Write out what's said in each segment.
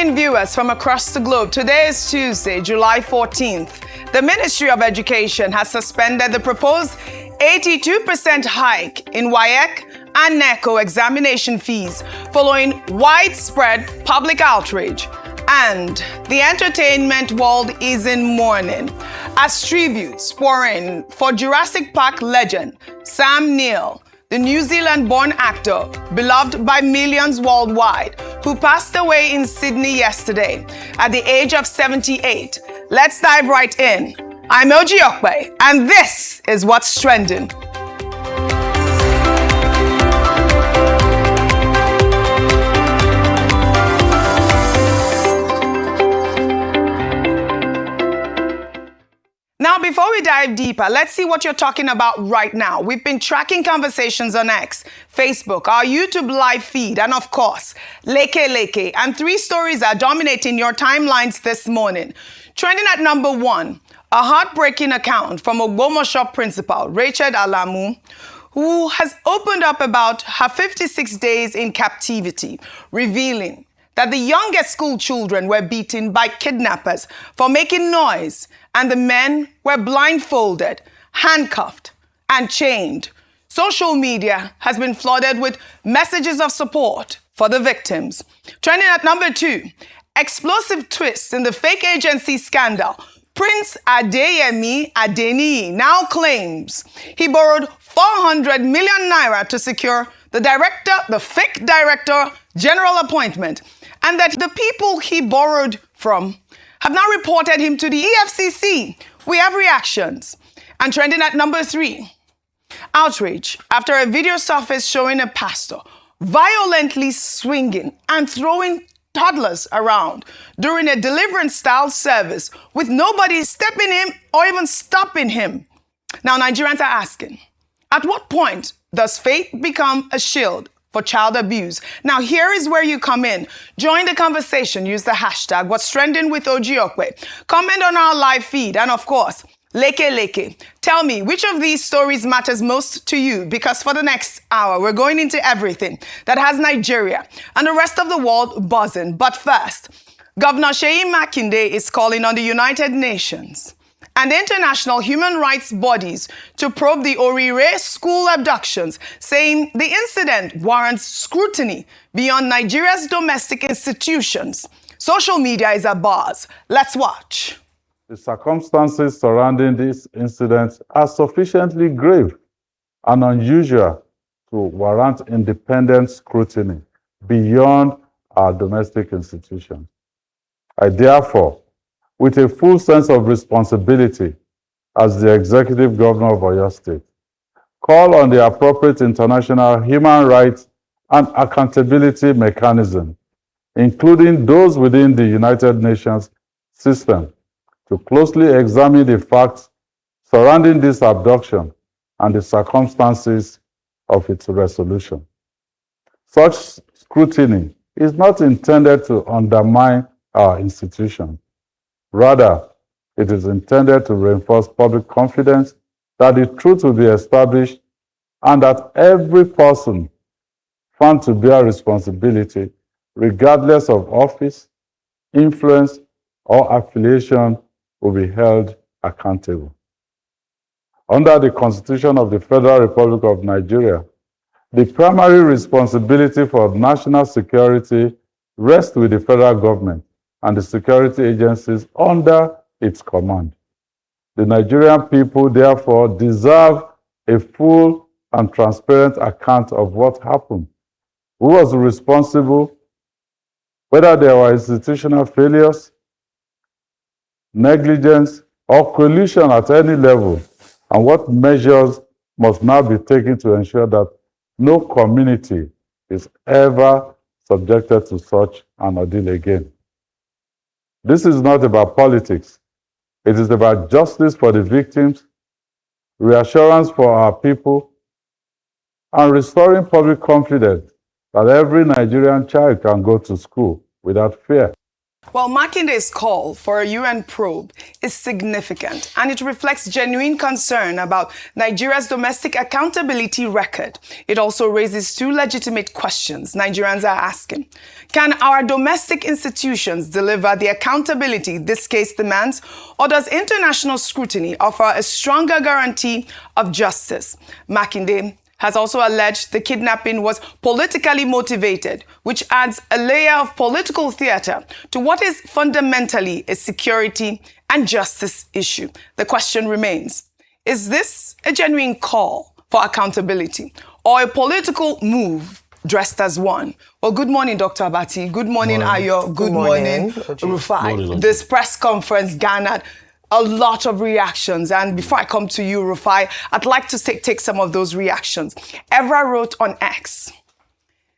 morning, viewers from across the globe. Today is Tuesday, July 14th. The Ministry of Education has suspended the proposed 82% hike in WAEC and NECO examination fees following widespread public outrage. And the entertainment world is in mourning as tributes pour in for Jurassic Park legend Sam Neill, the New Zealand-born actor beloved by millions worldwide, who passed away in Sydney yesterday at the age of 78. Let's dive right in. I'm Okpe, and this is what's trending. Now, before we dive deeper, let's see what you're talking about right now. We've been tracking conversations on X, Facebook, our YouTube live feed, and of course, Leke. And three stories are dominating your timelines this morning. Trending at number one, a heartbreaking account from Ogbomoso principal Rachael Alamu, who has opened up about her 56 days in captivity, revealing that the youngest school children were beaten by kidnappers for making noise, and the men were blindfolded, handcuffed, and chained. Social media has been flooded with messages of support for the victims. Trending at number two, explosive twists in the fake agency scandal. Prince Adeyemi Adeniyi now claims he borrowed 400 million naira to secure the fake director general appointment, and that the people he borrowed from have now reported him to the EFCC. We have reactions. And trending at number three, outrage after a video surfaced showing a pastor violently swinging and throwing toddlers around during a deliverance-style service with nobody stepping in or even stopping him. Now, Nigerians are asking, at what point does faith become a shield for child abuse? Now, here is where you come in. Join the conversation. Use the hashtag What's Trending with Okpe. Comment on our live feed. And of course, Leke. Tell me, which of these stories matters most to you? Because for the next hour, we're going into everything that has Nigeria and the rest of the world buzzing. But first, Governor Seyi Makinde is calling on the United Nations and international human rights bodies to probe the Oriire school abductions, saying the incident warrants scrutiny beyond Nigeria's domestic institutions. Social media is abuzz. Let's watch. The circumstances surrounding this incident are sufficiently grave and unusual to warrant independent scrutiny beyond our domestic institutions. I therefore, with a full sense of responsibility as the Executive Governor of Oyo State, call on the appropriate international human rights and accountability mechanism, including those within the United Nations system, to closely examine the facts surrounding this abduction and the circumstances of its resolution. Such scrutiny is not intended to undermine our institutions. Rather, it is intended to reinforce public confidence that the truth will be established and that every person found to bear responsibility, regardless of office, influence, or affiliation, will be held accountable. Under the Constitution of the Federal Republic of Nigeria, the primary responsibility for national security rests with the federal government and the security agencies under its command. The Nigerian people, therefore, deserve a full and transparent account of what happened, who was responsible, whether there were institutional failures, negligence, or collusion at any level, and what measures must now be taken to ensure that no community is ever subjected to such an ordeal again. This is not about politics. It is about justice for the victims, reassurance for our people, and restoring public confidence that every Nigerian child can go to school without fear. Well, Makinde's call for a UN probe is significant, and it reflects genuine concern about Nigeria's domestic accountability record. It also raises two legitimate questions Nigerians are asking. Can our domestic institutions deliver the accountability this case demands, or does international scrutiny offer a stronger guarantee of justice? Makinde has also alleged the kidnapping was politically motivated, which adds a layer of political theater to what is fundamentally a security and justice issue. The question remains, is this a genuine call for accountability or a political move dressed as one? Well, good morning, Dr. Abati. Good morning, Ayo. Good morning, Rufai. This press conference garnered a lot of reactions. And before I come to you, Rufai, I'd like to take some of those reactions. Evra wrote on X,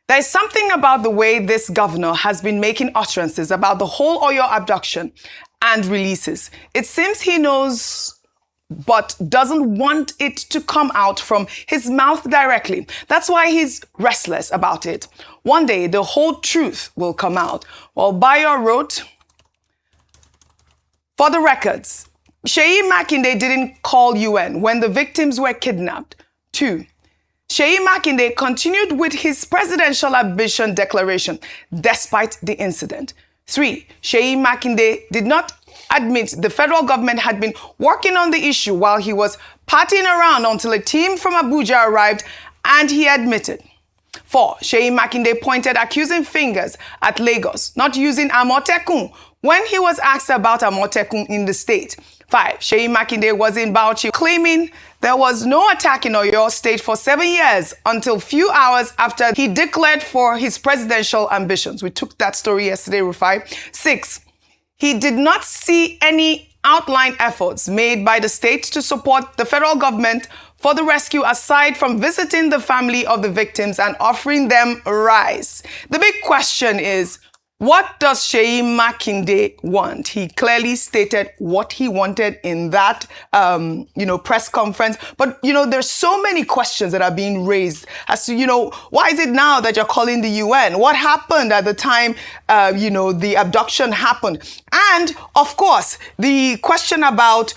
"There's something about the way this governor has been making utterances about the whole Oyo abduction and releases. It seems he knows but doesn't want it to come out from his mouth directly. That's why he's restless about it. One day, the whole truth will come out." Well, Bayo wrote, "For the records, Seyi Makinde didn't call UN when the victims were kidnapped. 2. Seyi Makinde continued with his presidential ambition declaration despite the incident. 3. Seyi Makinde did not admit the federal government had been working on the issue while he was partying around until a team from Abuja arrived and he admitted. 4. Seyi Makinde pointed accusing fingers at Lagos, not using Amotekun when he was asked about Amotekun in the state. 5. Seyi Makinde was in Bauchi claiming there was no attack in Oyo State for 7 years until few hours after he declared for his presidential ambitions." We took that story yesterday, Rufai. 6. He did not see any outline efforts made by the state to support the federal government for the rescue aside from visiting the family of the victims and offering them rice. The big question is, what does Seyi Makinde want? He clearly stated what he wanted in that, press conference. But, there's so many questions that are being raised as to, why is it now that you're calling the UN? What happened at the time, the abduction happened? And, of course, the question about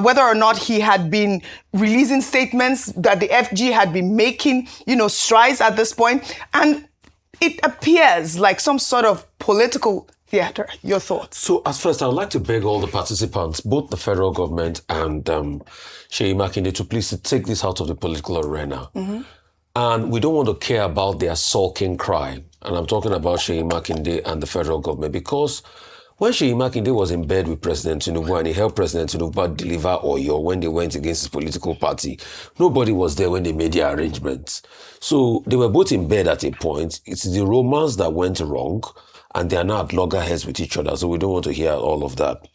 whether or not he had been releasing statements that the FG had been making, strides at this point. And it appears like some sort of political theater. Your thoughts? So, as first, I would like to beg all the participants, both the federal government and Seyi Makinde, to please take this out of the political arena. Mm-hmm. And we don't want to care about their sulking cry. And I'm talking about Seyi Makinde and the federal government, because when Seyi Makinde was in bed with President Tinubu and he helped President Tinubu deliver Oyo when they went against his political party, nobody was there when they made their arrangements. So they were both in bed at a point. It's the romance that went wrong, and they are now at loggerheads with each other. So we don't want to hear all of that.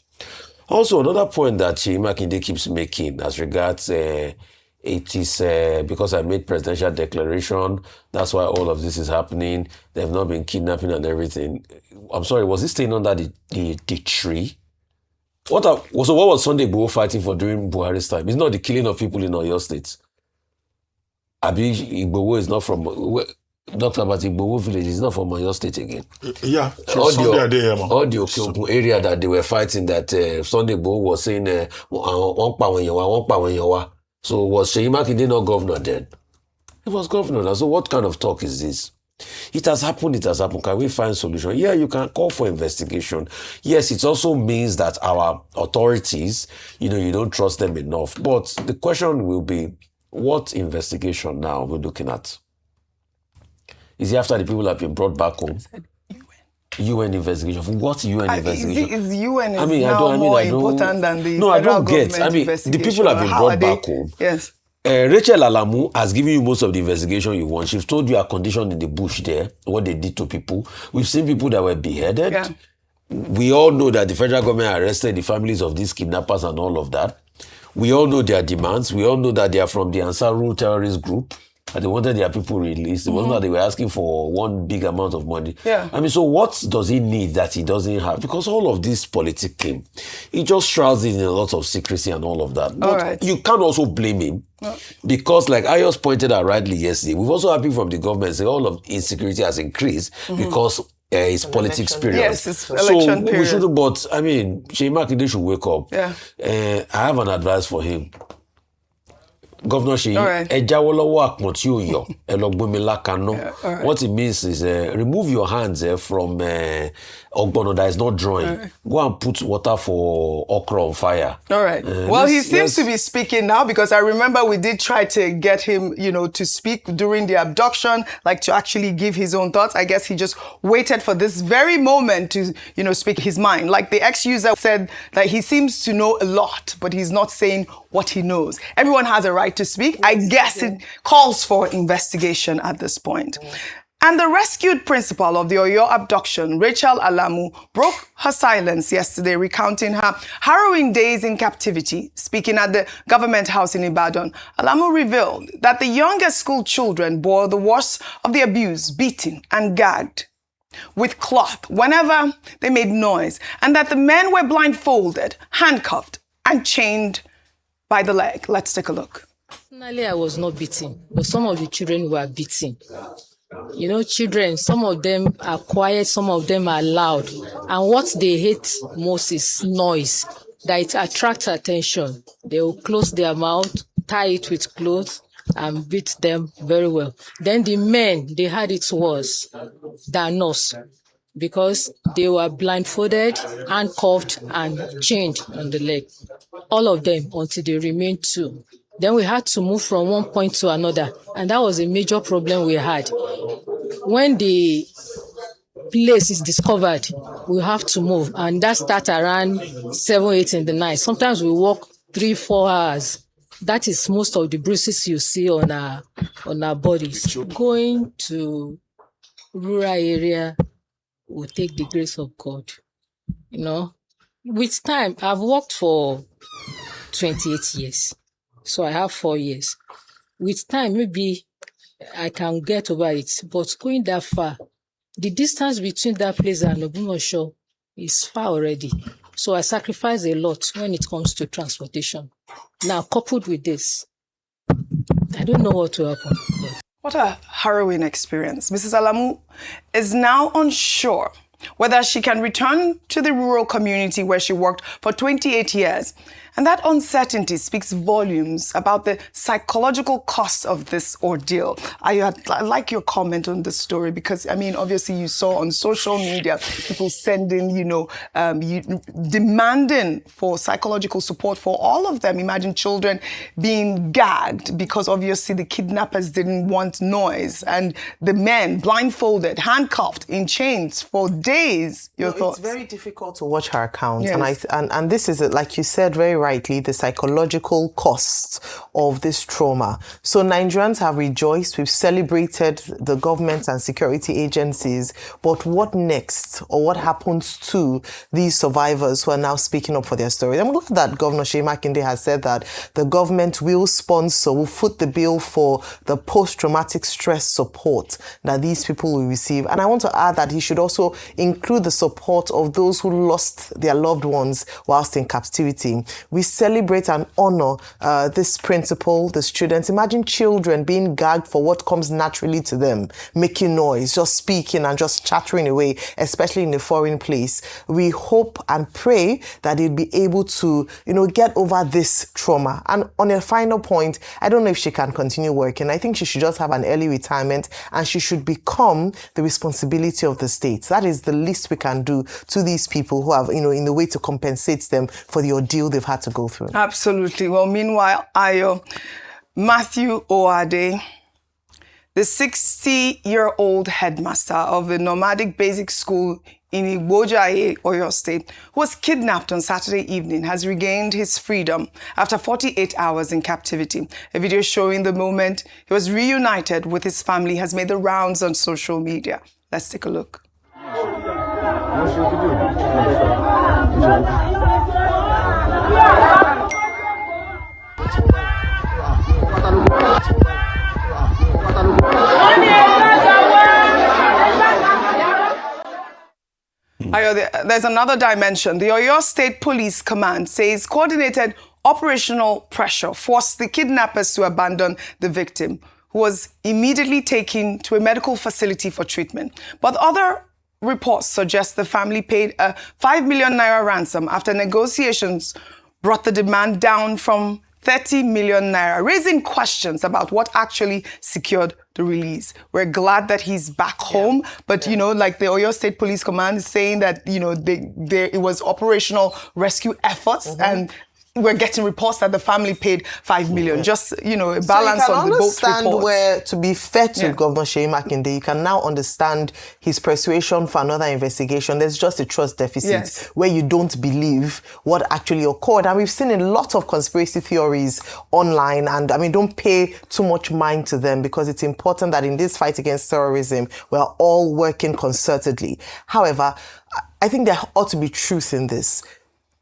Also, another point that Seyi Makinde keeps making as regards it is because I made presidential declaration, that's why all of this is happening. They've not been kidnapping and everything. I'm sorry, was he staying under the tree? So what was Sunday Igboho fighting for during Buhari's time? It's not the killing of people in Oyo State. Abi Igboho is not from... Dr. Abati Igboho village is not from Oyo State again. Yeah, all the Okpe area that they were fighting, that Sunday Igboho was saying, so was Seyi Makinde not governor then? He was governor. So what kind of talk is this? It has happened. Can we find solution? Yeah, you can call for investigation. Yes, it also means that our authorities, you don't trust them enough. But the question will be, what investigation now we're looking at? Is it after the people have been brought back home? UN investigation. What UN investigation? Is UN more important than the No, I federal don't get. government The people have been brought back home. Yes. Rachael Alamu has given you most of the investigation you want. She's told you are conditioned in the bush there, what they did to people. We've seen people that were beheaded. Yeah. We all know that the federal government arrested the families of these kidnappers and all of that. We all know their demands. We all know that they are from the Ansaru terrorist group. And they wanted their people released. It wasn't that they were asking for one big amount of money. Yeah. So what does he need that he doesn't have? Because all of this politicking, it just shrouds it in a lot of secrecy and all of that. But you can't also blame him. Because like Ayos pointed out rightly yesterday, we've also heard from the government say all of insecurity has increased because his politics period. Yes, it's election period. We shouldn't, but I mean, Seyi Makinde should wake up. Yeah. I have an advice for him. Governor Seyi, right. What it means is remove your hands from Ogbono that is not drawing. Go and put water for okra on fire. All right. Well, he seems to be speaking now, because I remember we did try to get him, to speak during the abduction, like to actually give his own thoughts. I guess he just waited for this very moment to, speak his mind. Like the ex-user said that he seems to know a lot, but he's not saying what he knows. Everyone has a right to speak. I guess it calls for investigation at this point. And the rescued principal of the Oyo abduction, Rachael Alamu, broke her silence yesterday, recounting her harrowing days in captivity. Speaking at the government house in Ibadan, Alamu revealed that the youngest school children bore the worst of the abuse, beaten and gagged with cloth whenever they made noise, and that the men were blindfolded, handcuffed, and chained by the leg. Let's take a look. Personally, I was not beaten, but some of the children were beaten. Children, some of them are quiet, some of them are loud. And what they hate most is noise, that it attracts attention. They will close their mouth, tie it with clothes, and beat them very well. Then the men, they had it worse than us, because they were blindfolded, handcuffed, and chained on the leg. All of them, until they remained two. Then we had to move from one point to another, and that was a major problem we had. When the place is discovered, we have to move, and that starts around 7, 8 in the night. Sometimes we walk 3, 4 hours. That is most of the bruises you see on our bodies. Going to rural area will take the grace of God. With time, I've worked for 28 years. So I have 4 years. With time, maybe I can get over it. But going that far, the distance between that place and Ogbomoso is far already. So I sacrifice a lot when it comes to transportation. Now, coupled with this, I don't know what will happen. What a harrowing experience. Mrs. Alamu is now unsure whether she can return to the rural community where she worked for 28 years. And that uncertainty speaks volumes about the psychological cost of this ordeal. I like your comment on this story, because, obviously you saw on social media people sending, demanding for psychological support for all of them. Imagine children being gagged because obviously the kidnappers didn't want noise, and the men blindfolded, handcuffed, in chains for days. Your thoughts? It's very difficult to watch her account. Yes. And this is, like you said very rightly, the psychological costs of this trauma. So Nigerians have rejoiced. We've celebrated the government and security agencies. But what next? Or what happens to these survivors who are now speaking up for their story? I'm glad that Governor Seyi Makinde has said that the government will foot the bill for the post-traumatic stress support that these people will receive. And I want to add that he should also include the support of those who lost their loved ones whilst in captivity. We celebrate and honor this principal, the students. Imagine children being gagged for what comes naturally to them, making noise, just speaking and just chattering away, especially in a foreign place. We hope and pray that they'll be able to, get over this trauma. And on a final point, I don't know if she can continue working. I think she should just have an early retirement, and she should become the responsibility of the state. That is the least we can do to these people who have, in a way to compensate them for the ordeal they've had to go through. Absolutely. Well, meanwhile, Matthew Owoade, the 60-year-old headmaster of the nomadic basic school in Igbojaye, Oyo State, who was kidnapped on Saturday evening, has regained his freedom after 48 hours in captivity. A video showing the moment he was reunited with his family has made the rounds on social media. Let's take a look. There's another dimension. The Oyo State Police Command says coordinated operational pressure forced the kidnappers to abandon the victim, who was immediately taken to a medical facility for treatment. But other reports suggest the family paid a 5 million naira ransom after negotiations brought the demand down from 30 million naira, raising questions about what actually secured the release. We're glad that he's back home, but you know, like the Oyo State Police Command is saying that, you know, it was operational rescue efforts, and we're getting reports that the family paid 5 million. Just, you know, a balance on the both reports. Where, to be fair to Governor Seyi Makinde, you can now understand his persuasion for another investigation. There's just a trust deficit where you don't believe what actually occurred. And we've seen a lot of conspiracy theories online, and I mean, don't pay too much mind to them, because it's important that in this fight against terrorism, we're all working concertedly. However, I think there ought to be truth in this.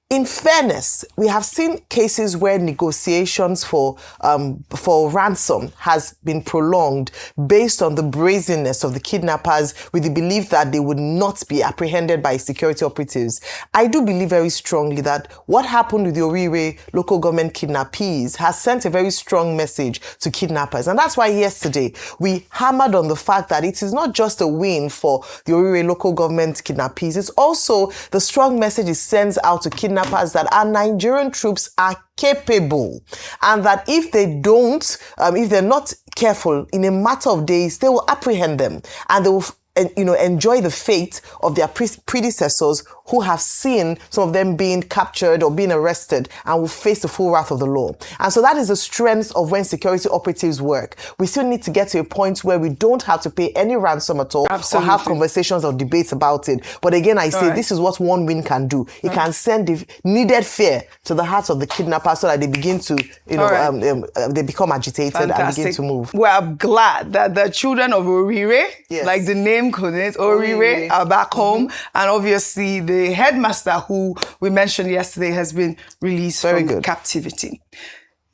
In fairness, we have seen cases where negotiations for ransom has been prolonged based on the brazenness of the kidnappers, with the belief that they would not be apprehended by security operatives. I do believe very strongly that what happened with the Oriire local government kidnappees has sent a very strong message to kidnappers. And that's why yesterday we hammered on the fact that it is not just a win for the Oriire local government kidnappees, it's also the strong message it sends out to kidnappers that our Nigerian troops are capable, and that if they don't, if they're not careful, in a matter of days, they will apprehend them, and they will enjoy the fate of their predecessors, who have seen some of them being captured or being arrested and will face the full wrath of the law. And so that is the strength of when security operatives work. We still need to get to a point where we don't have to pay any ransom at all, or have conversations or debates about it. But again, I say this is what one win can do. It can send the needed fear to the hearts of the kidnappers, so that they begin to, they become agitated and begin to move. We're glad that the children of Oriire, like the name connotes, Oriire, are back home, and obviously the headmaster, who we mentioned yesterday, has been released from captivity.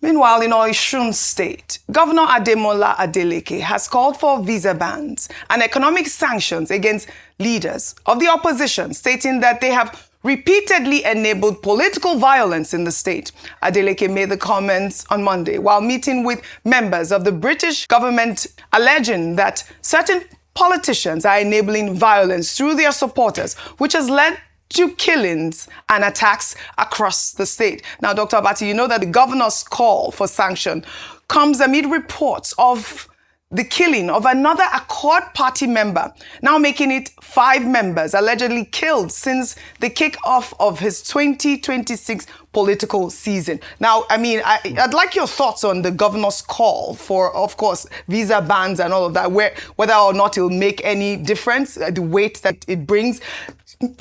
Meanwhile, in Osun State, Governor Ademola Adeleke has called for visa bans and economic sanctions against leaders of the opposition, stating that they have repeatedly enabled political violence in the state. Adeleke made the comments on Monday while meeting with members of the British government, alleging that certain politicians are enabling violence through their supporters, which has led to killings and attacks across the state. Now, Dr. Abati, you know that the governor's call for sanction comes amid reports of the killing of another Accord Party member, now making it 5 members allegedly killed since the kick-off of his 2026 political season. Now, I mean, I'd like your thoughts on the governor's call for, of course, visa bans and all of that, whether or not it'll make any difference, the weight that it brings,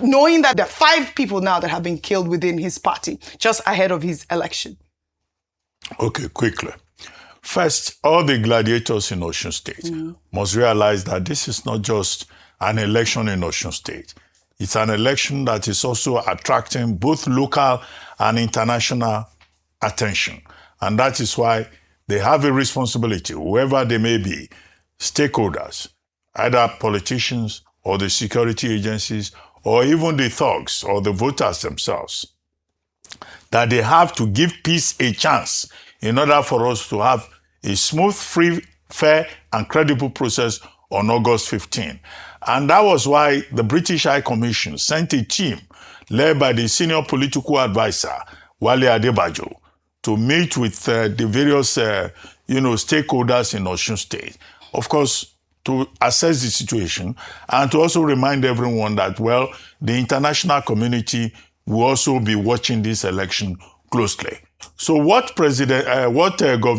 knowing that there are 5 people now that have been killed within his party just ahead of his election. Okay, quickly. First, all the gladiators in Osun State must realize that this is not just an election in Osun State. It's an election that is also attracting both local and international attention. And that is why they have a responsibility, whoever they may be, stakeholders, either politicians or the security agencies, or even the thugs or the voters themselves, that they have to give peace a chance in order for us to have a smooth, free, fair, and credible process on August 15. And that was why the British High Commission sent a team led by the senior political advisor, Wale Adebajo, to meet with the various stakeholders in Osun State. Of course, to assess the situation and to also remind everyone that, well, the international community will also be watching this election closely. So what Governor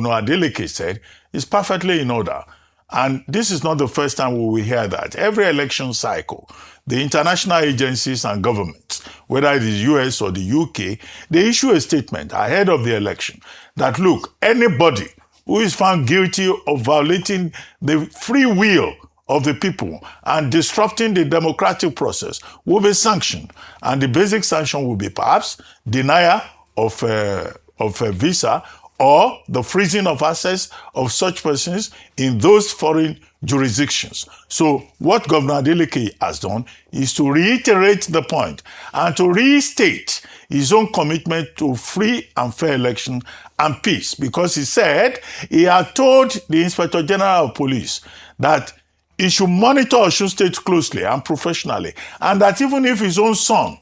Adeleke said is perfectly in order. And this is not the first time we will hear that. Every election cycle, the international agencies and governments, whether it is US or the UK, they issue a statement ahead of the election that, look, anybody who is found guilty of violating the free will of the people and disrupting the democratic process will be sanctioned. And the basic sanction will be perhaps denial of a visa or the freezing of access of such persons in those foreign jurisdictions. So what Governor Adeleke has done is to reiterate the point and to restate his own commitment to free and fair election and peace, because he said he had told the Inspector General of Police that he should monitor Osun State closely and professionally, and that even if his own son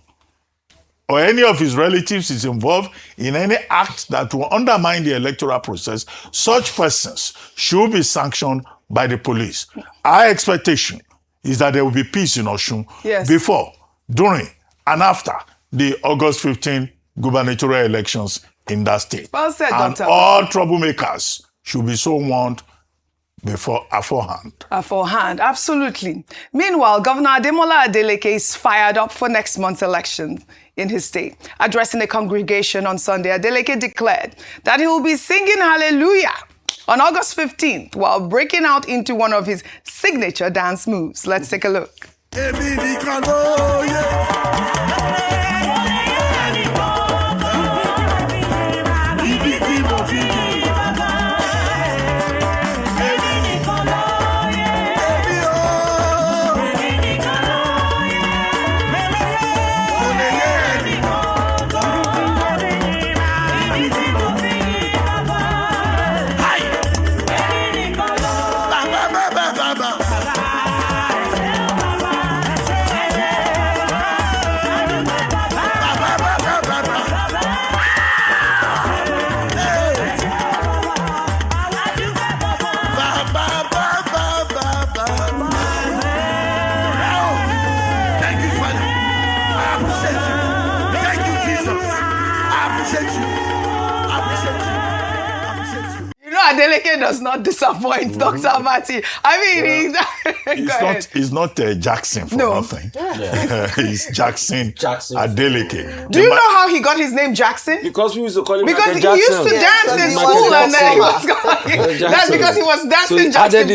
or any of his relatives is involved in any act that will undermine the electoral process, such persons should be sanctioned by the police. Our expectation is that there will be peace in Osun before, during, and after the August 15 gubernatorial elections in that state. Well said, and Dr. all troublemakers should be so warned aforehand. Aforehand, absolutely. Meanwhile, Governor Ademola Adeleke is fired up for next month's election in his state. Addressing a congregation on Sunday, Adeleke declared that he will be singing Hallelujah on August 15th while breaking out into one of his signature dance moves. Let's take a look. Adeleke does not disappoint, Dr. Matthew. I mean, he's not Jackson for nothing. He's Jackson Adeleke. Do you know how he got his name Jackson? Because we used to call him because Michael he used to dance in school, and then he was going. That's because he was dancing Jackson.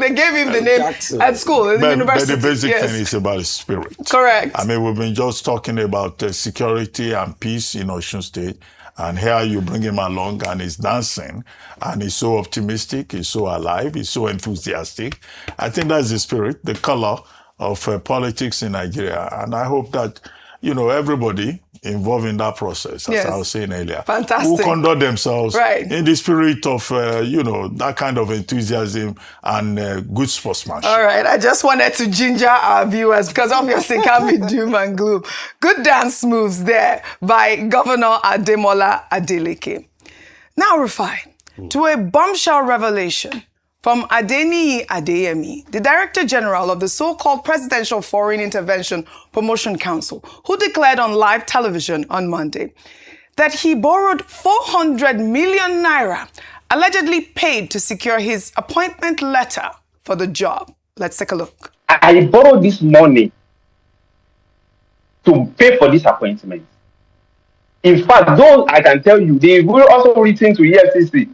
They gave him the name at school, at the university. But the basic thing is about the spirit. Correct. I mean, we've been just talking about security and peace in Osun State. And here you bring him along and he's dancing and he's so optimistic, he's so alive, he's so enthusiastic. I think that's the spirit, the color of politics in Nigeria. And I hope that, everybody involved in that process, as I was saying earlier, who conduct themselves in the spirit of, that kind of enthusiasm and good sportsmanship. All right. I just wanted to ginger our viewers because obviously it can't be doom and gloom. Good dance moves there by Governor Ademola Adeleke. Now, Rufai, to a bombshell revelation from Adeniyi Adeyemi, the Director General of the so-called Presidential Foreign Intervention Promotion Council, who declared on live television on Monday that he borrowed 400 million naira, allegedly paid to secure his appointment letter for the job. Let's take a look. I borrowed this money to pay for this appointment. In fact, those I can tell you, they will also written to EFCC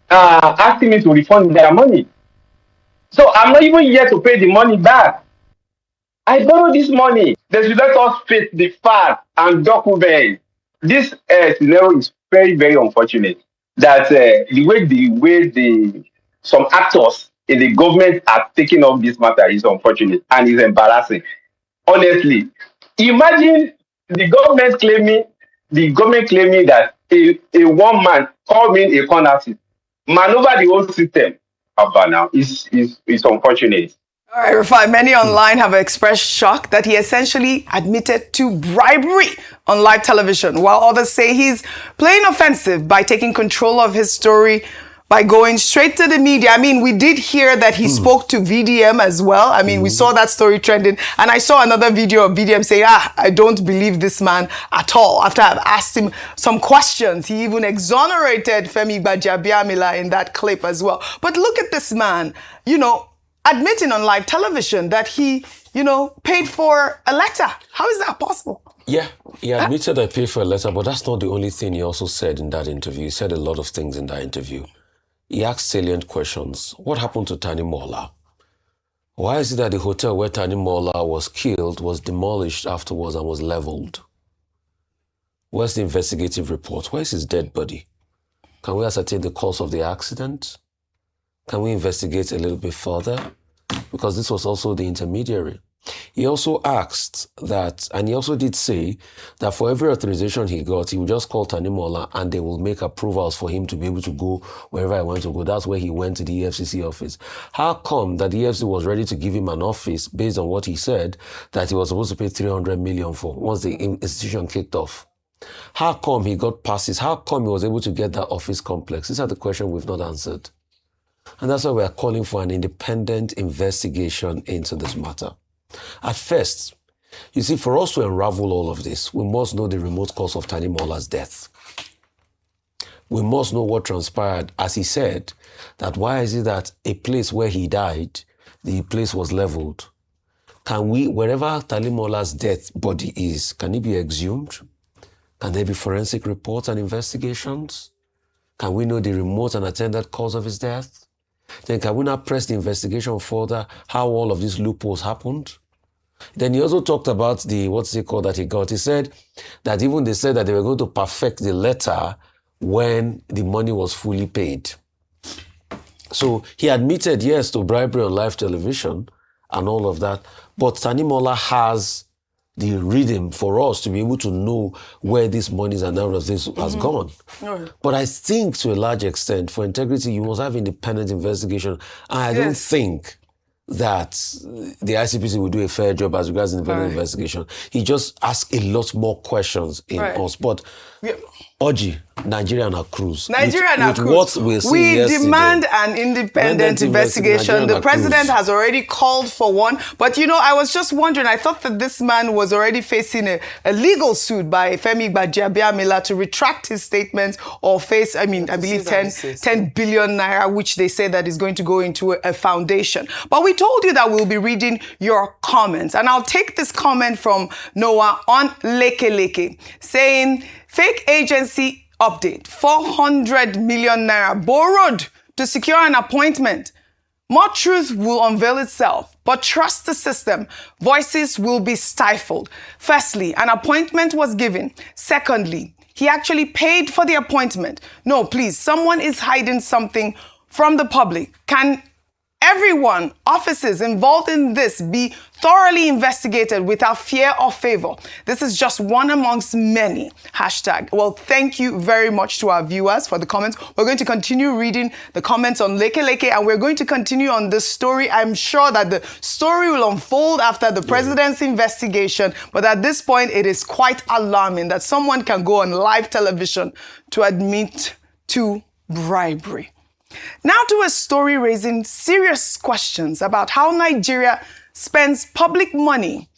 asking me to refund their money. So I'm not even here to pay the money back. I borrowed this money. They should let us face the fact and document. This scenario is very, very unfortunate. That the way some actors in the government are taking up this matter is unfortunate and is embarrassing. Honestly, imagine the government claiming that a one man called me a corner seat, maneuver the whole system. About now is unfortunate. All right, Rufai, many online have expressed shock that he essentially admitted to bribery on live television, while others say he's playing offensive by taking control of his story by going straight to the media. I mean, we did hear that he spoke to VDM as well. I mean, we saw that story trending. And I saw another video of VDM saying, I don't believe this man at all. After I've asked him some questions, he even exonerated Femi Gbajabiamila in that clip as well. But look at this man, admitting on live television that he, paid for a letter. How is that possible? Yeah, he admitted I paid for a letter, but that's not the only thing he also said in that interview. He said a lot of things in that interview. He asked salient questions. What happened to Tani Mola? Why is it that the hotel where Tani Mola was killed was demolished afterwards and was leveled? Where's the investigative report? Where's his dead body? Can we ascertain the cause of the accident? Can we investigate a little bit further? Because this was also the intermediary. He also asked that, and he also did say that for every authorization he got, he would just call Tanimola and they will make approvals for him to be able to go wherever he wants to go. That's where he went to the EFCC office. How come that the EFCC was ready to give him an office based on what he said that he was supposed to pay 300 million for once the institution kicked off? How come he got passes? How come he was able to get that office complex? These are the questions we've not answered. And that's why we are calling for an independent investigation into this matter. At first, you see, for us to unravel all of this, we must know the remote cause of Tanimola's death. We must know what transpired. As he said, that why is it that a place where he died, the place was leveled? Can we, wherever Tanimola's death body is, can it be exhumed? Can there be forensic reports and investigations? Can we know the remote and attended cause of his death? Then can we now press the investigation further, how all of these loopholes happened? Then he also talked about the, what's it called that he got? He said that even they said that they were going to perfect the letter when the money was fully paid. So he admitted, yes, to bribery on live television and all of that, but Tanimola has the rhythm for us to be able to know where these monies and all of this has gone. But I think to a large extent, for integrity, you must have independent investigation. And I don't think that the ICPC will do a fair job as regards independent investigation. He just asks a lot more questions in us. But Oji, Nigeria and cruise. Nigeria and cruise. We demand an independent investigation. The president has already called for one. But, you know, I was just wondering, I thought that this man was already facing a legal suit by Femi Gbajabiamila to retract his statements or face, I believe 10 billion naira, which they say that is going to go into a foundation. But we told you that we'll be reading your comments. And I'll take this comment from Noah on Leke Leke saying, fake agency update, 400 million naira borrowed to secure an appointment. More truth will unveil itself, but trust the system. Voices will be stifled. Firstly, an appointment was given. Secondly, he actually paid for the appointment. No, please, someone is hiding something from the public. Can everyone, officers involved in this, be thoroughly investigated without fear or favor? This is just one amongst many. Hashtag. Well, thank you very much to our viewers for the comments. We're going to continue reading the comments on Leke Leke, and we're going to continue on this story. I'm sure that the story will unfold after the president's investigation, but at this point, it is quite alarming that someone can go on live television to admit to bribery. Now to a story raising serious questions about how Nigeria spends public money.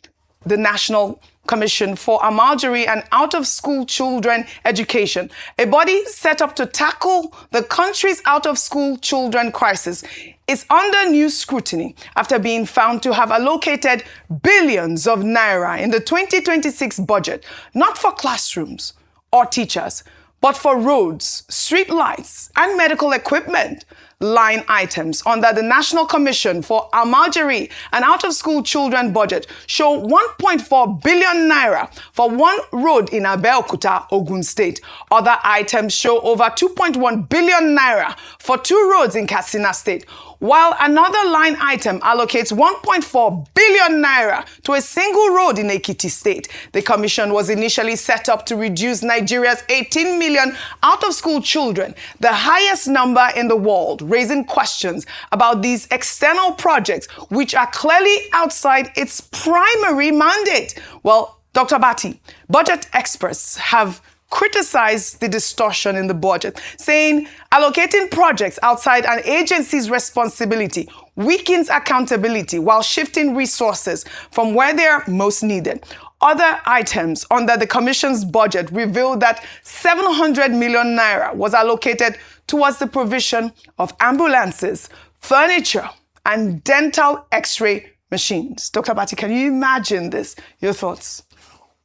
The National Commission for Amalgary and Out-of-School Children Education, a body set up to tackle the country's out-of-school children crisis, is under new scrutiny after being found to have allocated billions of naira in the 2026 budget, not for classrooms or teachers, but for roads, street lights, and medical equipment. Line items under the National Commission for Amalgary and Out-of-School Children budget show 1.4 billion naira for one road in Abeokuta, Ogun State. Other items show over 2.1 billion naira for two roads in Katsina State, while another line item allocates 1.4 billion naira to a single road in Ekiti State. The commission was initially set up to reduce Nigeria's 18 million out-of-school children, the highest number in the world, raising questions about these external projects, which are clearly outside its primary mandate. Well, Dr. Bati, budget experts have criticized the distortion in the budget, saying allocating projects outside an agency's responsibility weakens accountability while shifting resources from where they are most needed. Other items under the Commission's budget revealed that 700 million naira was allocated towards the provision of ambulances, furniture, and dental x-ray machines. Dr. Bati, can you imagine this? Your thoughts?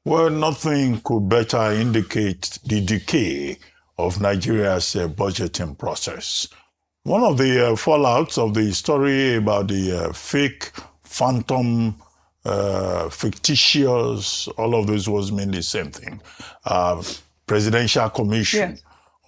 Well, nothing could better indicate the decay of Nigeria's budgeting process. One of the fallouts of the story about the fake, phantom, fictitious, all of those was mainly the same thing. Presidential Commission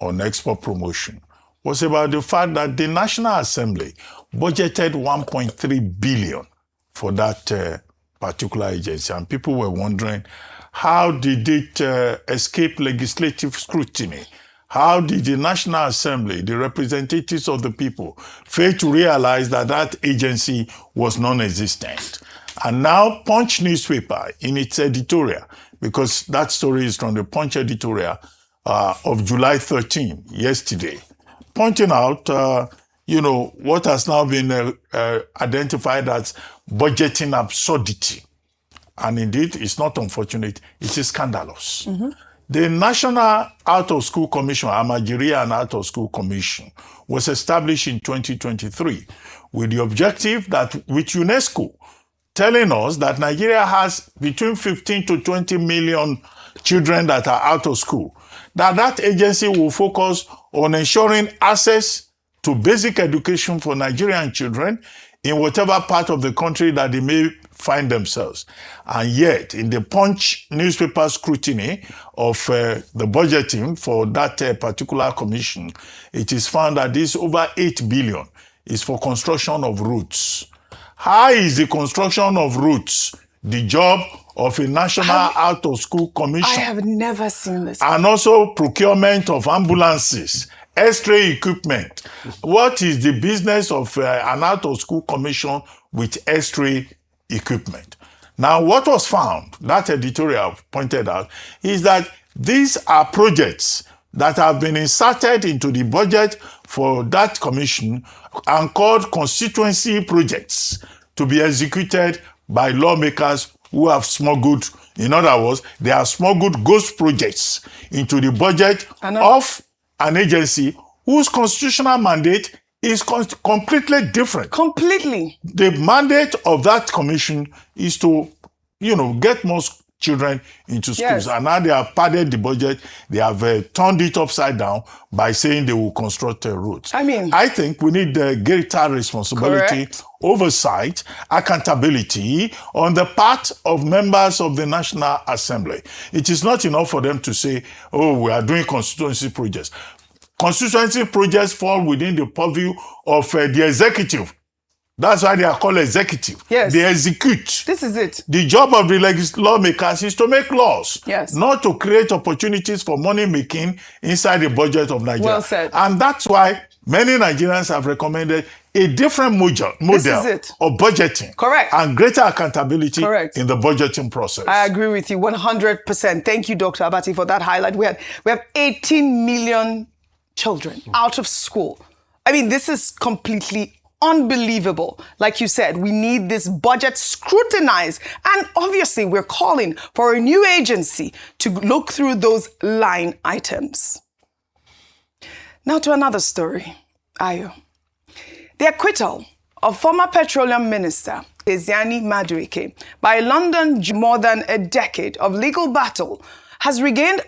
on Export Promotion was about the fact that the National Assembly budgeted 1.3 billion for that particular agency. And people were wondering, how did it escape legislative scrutiny? How did the National Assembly, the representatives of the people, fail to realize that that agency was non-existent? And now Punch newspaper, in its editorial, because that story is from the Punch editorial of July 13, yesterday, pointing out, what has now been identified as budgeting absurdity. And indeed, it's not unfortunate, it is scandalous. Mm-hmm. The National Out-of-School Commission, Nigeria and Out-of-School Commission, was established in 2023 with the objective that with UNESCO telling us that Nigeria has between 15 to 20 million children that are out of school, that agency will focus on ensuring access to basic education for Nigerian children in whatever part of the country that they may find themselves. And yet, in the Punch newspaper scrutiny of the budgeting for that particular commission, it is found that this over 8 billion is for construction of roads. How is the construction of roads the job of a national out-of-school commission? I have never seen this. And also procurement of ambulances, X-ray equipment. What is the business of an out-of-school commission with X-ray equipment? Now, what was found, that editorial pointed out, is that these are projects that have been inserted into the budget for that commission and called constituency projects to be executed by lawmakers who have smuggled, in other words, they have smuggled ghost projects into the budget of an agency whose constitutional mandate is completely different. Completely. The mandate of that commission is to, get more children into schools. Yes. And now they have padded the budget. They have turned it upside down by saying they will construct roads. I think we need greater responsibility, oversight, accountability on the part of members of the National Assembly. It is not enough for them to say, we are doing constituency projects. Constituency projects fall within the purview of the executive. That's why they are called executive. Yes. They execute. This is it. The job of the lawmakers is to make laws. Yes. Not to create opportunities for money making inside the budget of Nigeria. Well said. And that's why many Nigerians have recommended a different model of budgeting. Correct. And greater accountability in the budgeting process. I agree with you 100%. Thank you, Dr. Abati, for that highlight. We have 18 million children out of school. This is completely unbelievable. Like you said, we need this budget scrutinized. And obviously, we're calling for a new agency to look through those line items. Now to another story. Ayo. The acquittal of former Petroleum Minister Diezani by a London jury more than a decade of legal battle has regained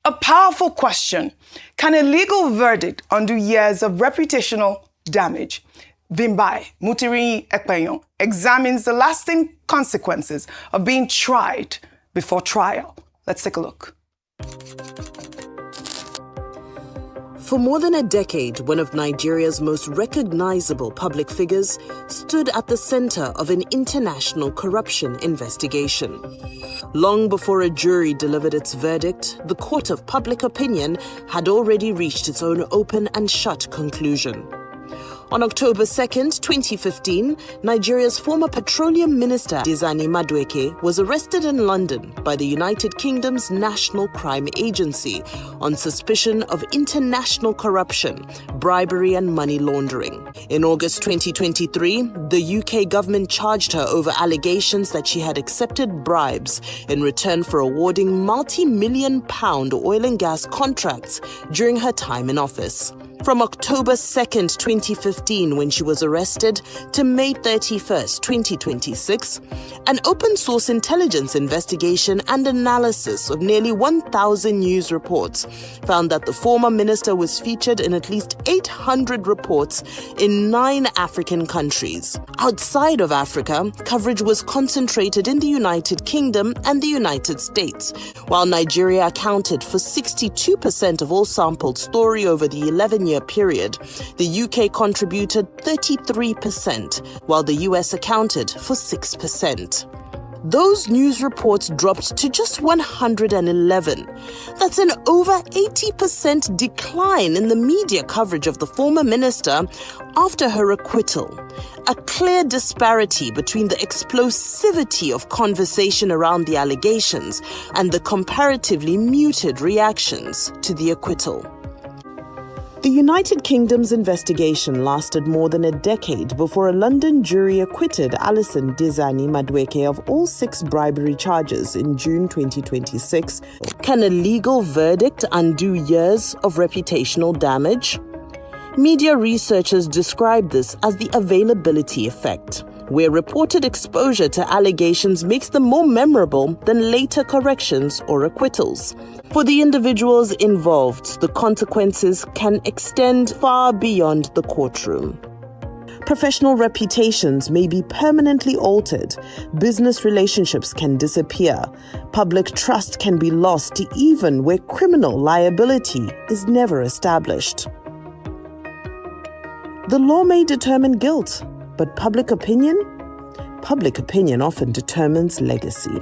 a powerful question. Can a legal verdict undo years of reputational damage? Bimbai Mutiri Ekpeyon examines the lasting consequences of being tried before trial. Let's take a look. For more than a decade, one of Nigeria's most recognizable public figures stood at the center of an international corruption investigation. Long before a jury delivered its verdict, the court of public opinion had already reached its own open and shut conclusion. On October 2nd, 2015, Nigeria's former petroleum minister, Diezani was arrested in London by the United Kingdom's National Crime Agency on suspicion of international corruption, bribery and money laundering. In August 2023, the UK government charged her over allegations that she had accepted bribes in return for awarding multi-million-pound oil and gas contracts during her time in office. From October 2nd, 2015, when she was arrested, to May 31st, 2026, an open-source intelligence investigation and analysis of nearly 1,000 news reports found that the former minister was featured in at least 800 reports in 9 African countries. Outside of Africa, coverage was concentrated in the United Kingdom and the United States, while Nigeria accounted for 62% of all sampled story over the 11-year period. The UK contributed 33%, while the US accounted for 6%. those news reports dropped to just 111. That's an over 80% decline in the media coverage of the former minister after her acquittal. A clear disparity between the explosivity of conversation around the allegations and the comparatively muted reactions to the acquittal. The United Kingdom's investigation lasted more than a decade before a London jury acquitted Alison Diezani Madueke of all 6 bribery charges in June 2026. Can a legal verdict undo years of reputational damage? Media researchers describe this as the availability effect, where reported exposure to allegations makes them more memorable than later corrections or acquittals. For the individuals involved, the consequences can extend far beyond the courtroom. Professional reputations may be permanently altered, business relationships can disappear, public trust can be lost even where criminal liability is never established. The law may determine guilt, but public opinion often determines legacy.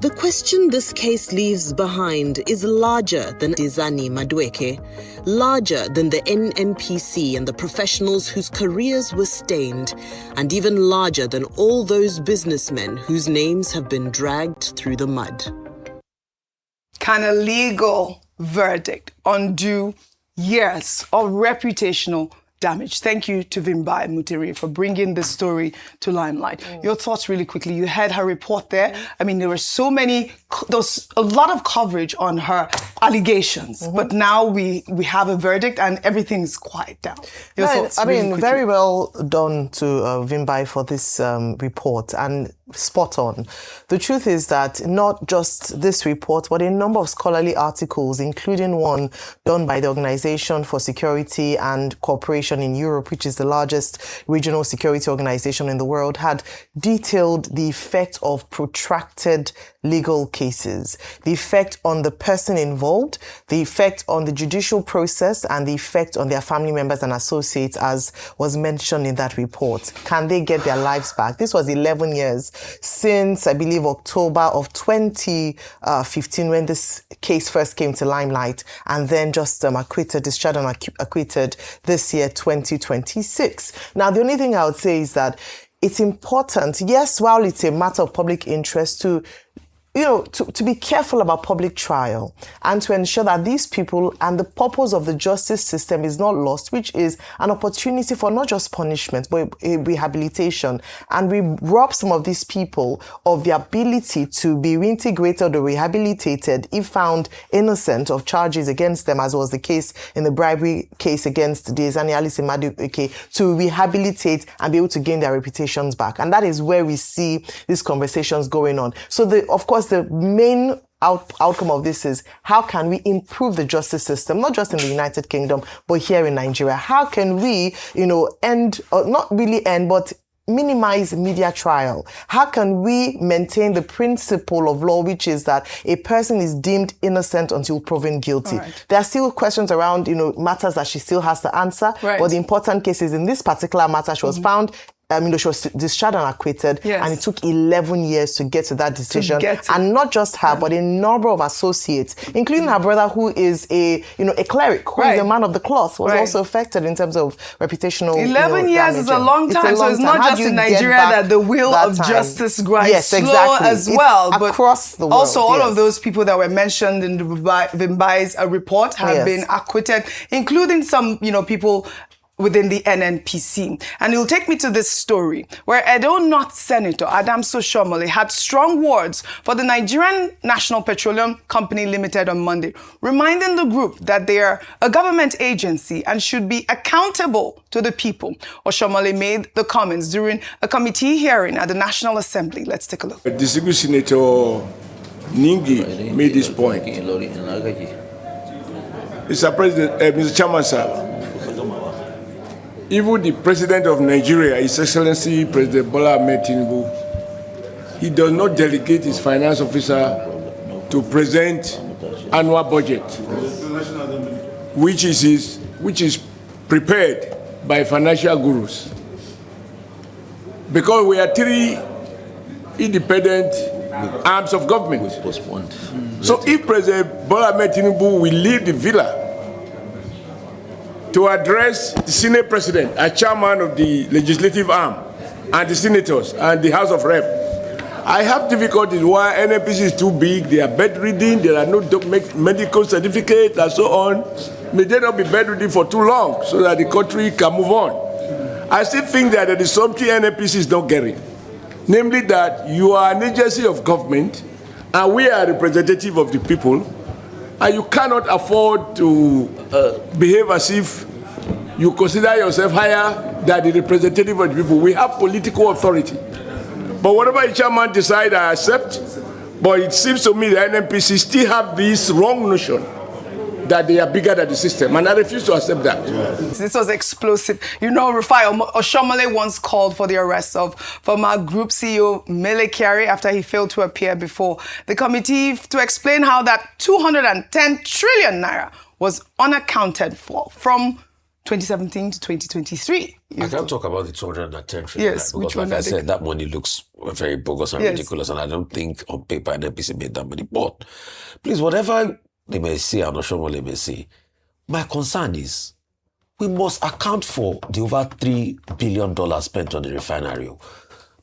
The question this case leaves behind is larger than Diezani Madueke, larger than the NNPC and the professionals whose careers were stained, and even larger than all those businessmen whose names have been dragged through the mud. Can a legal verdict undo years of reputational damage? Thank you to Vimbai Mutere for bringing this story to limelight. Your thoughts really quickly. You had her report there. I mean, there were so many, there was a lot of coverage on her allegations, but now we have a verdict and everything's quiet down. Your thoughts really quickly. Very well done to Vimbai for this report, and spot on. The truth is that not just this report, but a number of scholarly articles, including one done by the Organization for Security and Cooperation in Europe, which is the largest regional security organization in the world, had detailed the effect of protracted legal cases, the effect on the person involved, the effect on the judicial process, and the effect on their family members and associates, as was mentioned in that report. Can they get their lives back? This was 11 years since, I believe, October of 2015, when this case first came to limelight, and then just discharged and acquitted this year, 2026. Now, the only thing I would say is that it's important, yes, while it's a matter of public interest, to be careful about public trial and to ensure that these people and the purpose of the justice system is not lost, which is an opportunity for not just punishment, but a rehabilitation. And we rob some of these people of the ability to be reintegrated or rehabilitated if found innocent of charges against them, as was the case in the bribery case against Diezani Alison Madueke, to rehabilitate and be able to gain their reputations back. And that is where we see these conversations going on. So, of course, the main outcome of this is how can we improve the justice system, not just in the United Kingdom, but here in Nigeria? How can we, but minimize media trial? How can we maintain the principle of law, which is that a person is deemed innocent until proven guilty? Right. There are still questions around, matters that she still has to answer. Right. But the important case is in this particular matter, she was found she was discharged and acquitted, and it took 11 years to get to that decision. And not just her, but a number of associates, including her brother, who is a cleric, who is a man of the cloth, was also affected in terms of reputational 11 years is a long time, so it's not just in Nigeria that the wheel of justice grinds slow as well. But across the world. Also, all of those people that were mentioned in the Vimbai's report have been acquitted, including some, people within the NNPC. And it'll take me to this story where Edo North Senator Adams Oshiomhole had strong words for the Nigerian National Petroleum Company Limited on Monday, reminding the group that they are a government agency and should be accountable to the people. Oshiomhole made the comments during a committee hearing at the National Assembly. Let's take a look. Distinguished Senator Ningi made this point. Mr. Chairman, sir, even the President of Nigeria, His Excellency President Bola Ahmed Tinubu, he does not delegate his finance officer to present annual budget, which is prepared by financial gurus. Because we are three independent arms of government. Postponed. So if President Bola Ahmed Tinubu will leave the villa to address the Senate President as chairman of the legislative arm and the senators and the House of Rep, I have difficulties why NNPC is too big, they are bedridden, there are no medical certificates and so on. May they not be bedridden for too long so that the country can move on. I still think that there is something NNPC is not getting, namely that you are an agency of government and we are representative of the people, and you cannot afford to behave as if you consider yourself higher than the representative of the people. We have political authority. But whatever the chairman decides, I accept. But it seems to me that NNPC still have this wrong notion that they are bigger than the system, and I refuse to accept that. This was explosive. You know, Rufai Oshiomhole once called for the arrest of former group CEO Mele Kyari after he failed to appear before the committee to explain how that 210 trillion naira was unaccounted for from 2017 to 2023. I can't talk about the 210 trillion. Yes, because which one? Like I said, that money looks very bogus and ridiculous, and I don't think on paper NNPC made that money. But please, whatever they may say and Oshiomhole may say, my concern is we must account for the over $3 billion spent on the refinery.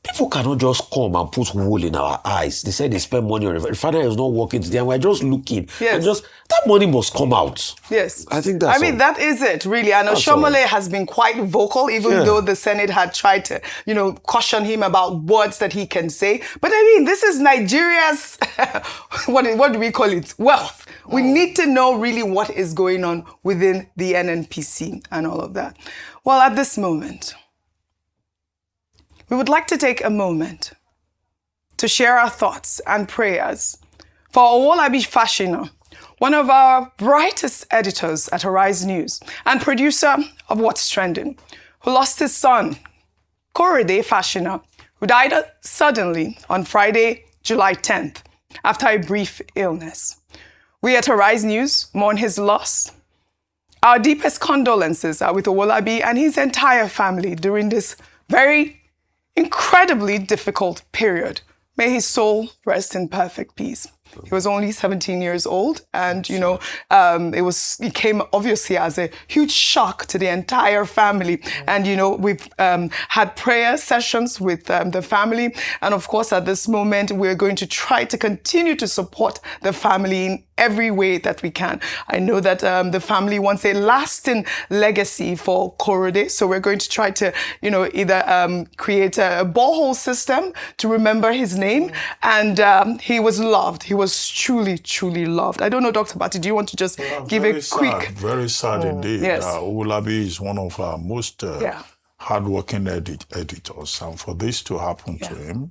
People cannot just come and put wool in our eyes. They said they spend money on refinery is not working today, and we're just looking. Yes. And just that money must come out. Yes. I think that's that is it, really. And Oshiomhole has been quite vocal, even though the Senate had tried to, caution him about words that he can say. But this is Nigeria's, what do we call it? Wealth. We need to know really what is going on within the NNPC and all of that. Well, at this moment, we would like to take a moment to share our thoughts and prayers for Korede Fashina, one of our brightest editors at Arise News and producer of What's Trending, who lost his son, Korede Fashina, who died suddenly on Friday, July 10th, after a brief illness. We at Arise News mourn his loss. Our deepest condolences are with Korede and his entire family during this very incredibly difficult period. May his soul rest in perfect peace. He was only 17 years old, and it came obviously as a huge shock to the entire family. And we've had prayer sessions with the family, and of course at this moment we're going to try to continue to support the family in every way that we can. I know that the family wants a lasting legacy for Korede, so we're going to try to either create a borehole system to remember his name, and he was loved. He was truly, truly loved. I don't know, Dr. Bati, do you want to just give a quick... Very sad indeed. Yes. Korede is one of our most hardworking editors, and for this to happen to him,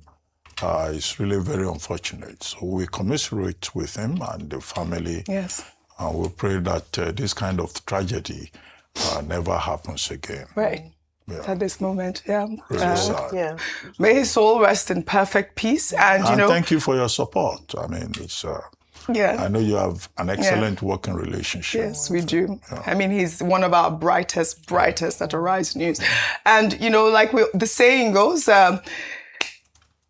it's really very unfortunate. So we commiserate with him and the family. Yes. And we pray that this kind of tragedy never happens again. Right. Yeah. At this moment, Really sad. May his soul rest in perfect peace, and thank you for your support. I mean, it's I know you have an excellent working relationship. Yes, we do. Yeah. He's one of our brightest at Arise News, and like the saying goes.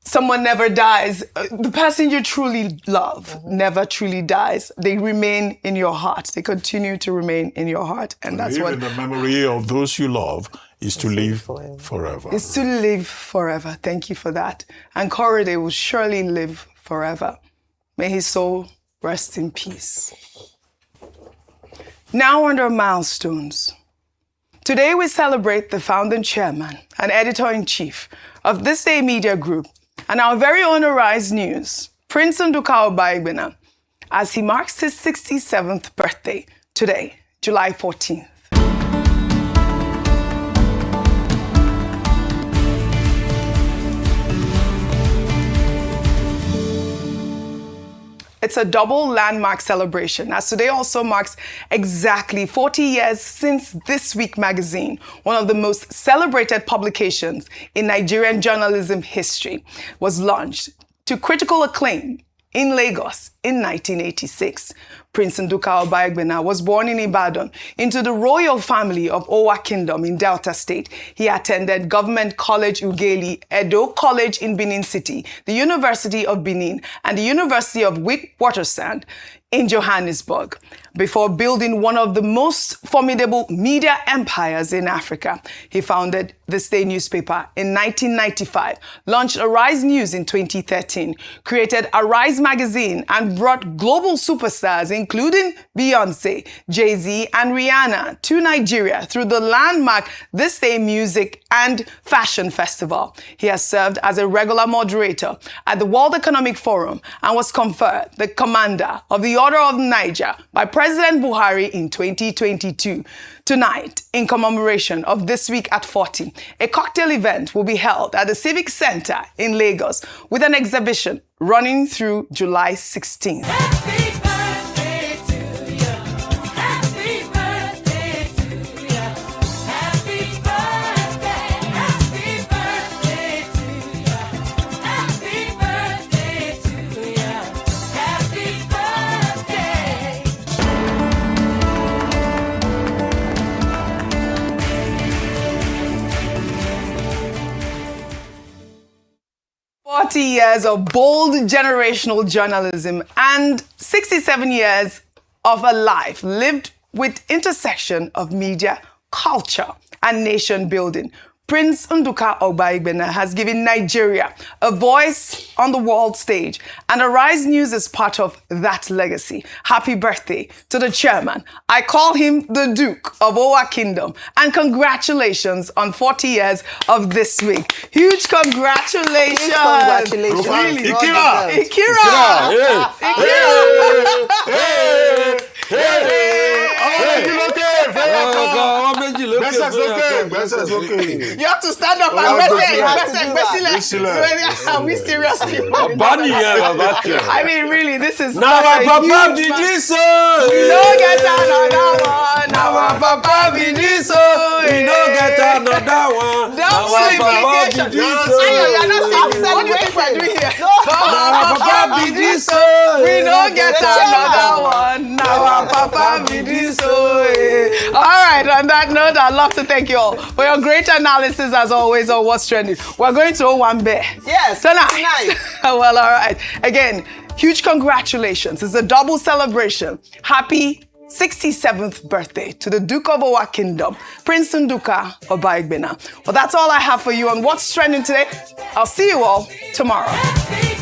Someone never dies. The person you truly love never truly dies. They remain in your heart. They continue to remain in your heart. And that's what... the memory of those you love is to live forever. It's to live forever. Thank you for that. And Korede will surely live forever. May his soul rest in peace. Now under milestones. Today we celebrate the founding chairman and editor-in-chief of This Day Media Group, and our very own Arise News, Prince Nduka Obaegbena, as he marks his 67th birthday today, July 14th. It's a double landmark celebration, as today also marks exactly 40 years since This Week magazine, one of the most celebrated publications in Nigerian journalism history, was launched to critical acclaim in Lagos in 1986. Prince Nduka Obaegbena was born in Ibadan into the royal family of Owa Kingdom in Delta State. He attended Government College Ugeli, Edo College in Benin City, the University of Benin, and the University of Witwatersrand in Johannesburg, before building one of the most formidable media empires in Africa. He founded the State newspaper in 1995, launched Arise News in 2013, created Arise magazine, and brought global superstars including Beyonce, Jay-Z, and Rihanna to Nigeria through the landmark This Day Music and Fashion Festival. He has served as a regular moderator at the World Economic Forum and was conferred the Commander of the Order of Niger by President Buhari in 2022. Tonight, in commemoration of This Week at 40, a cocktail event will be held at the Civic Center in Lagos with an exhibition running through July 16th. Happy birthday to you. Happy birthday to you. Happy birthday. Happy birthday to you. Happy birthday to you. Happy birthday. 40 years of bold generational journalism and 67 years of a life lived with intersection of media, culture, and nation building. Prince Nduka Obaegbena has given Nigeria a voice on the world stage, and Arise News is part of that legacy. Happy birthday to the chairman. I call him the Duke of Owa Kingdom, and congratulations on 40 years of This Week. Huge congratulations. Congratulations. Really. Ikira. You have to stand up and we serious people. I mean, really, this is Now our papa be this We don't get another one. Now our papa be this we don't get another one. Don't Our sleep papa vacation. be this You're not sleeping. What do you think we're doing here? Now our papa be this We don't get another one. Now our papa be this. All right, on that note, I'd love to thank you all for your great analysis as always on What's Trending. We're going to Owambe. Yes, Tonight. Well, all right. Again, huge congratulations. It's a double celebration. Happy 67th birthday to the Duke of Owa Kingdom, Prince Nduka Obaegbena. Well, that's all I have for you on What's Trending today. I'll see you all tomorrow. Happy